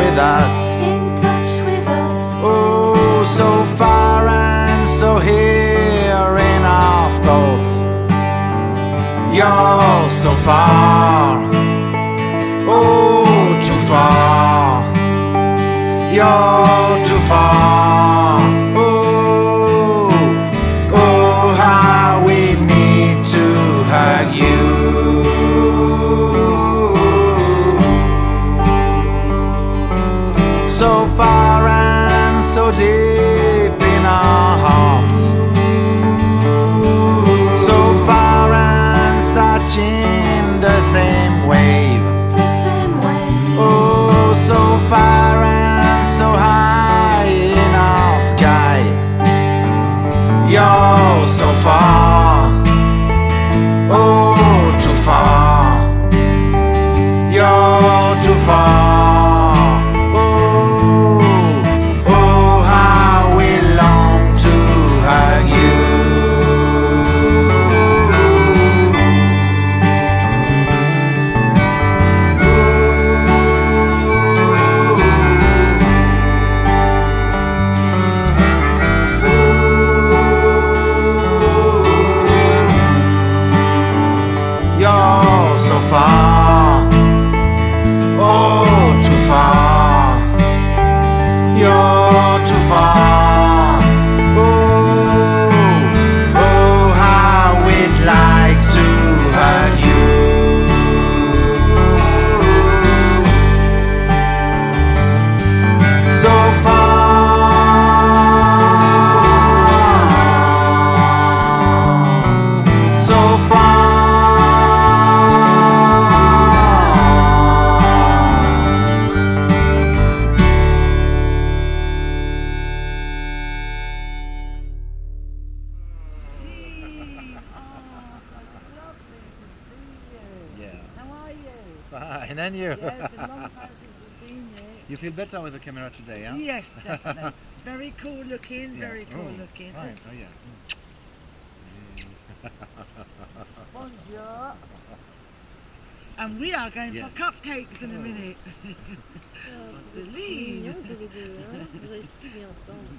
with us. Oh, so far and so here in our thoughts. You're so far, oh, too far. You're too far. Oh, oh, how we need to hug you. So far and so deep in our hearts. So far and such in the same wave. Oh, so far and so high in our sky. You're so far, oh, too far. You're too far. Oh, oh, how we long to hug you. You're so far, oh, too far. You're too far. Oh, oh, how we'd like to hug you. So far, so far. Yeah. How are you? Fine, and you? Yeah, it's a long time since we've been here. You feel better with the camera today, huh? Yes, definitely. It's very cool looking, Yes. very cool Oh, looking. Right, oh yeah. Bonjour. And we are going Yes. for cupcakes in a minute. Vous êtes mignons tous les deux, hein. Vous allez si bien ensemble.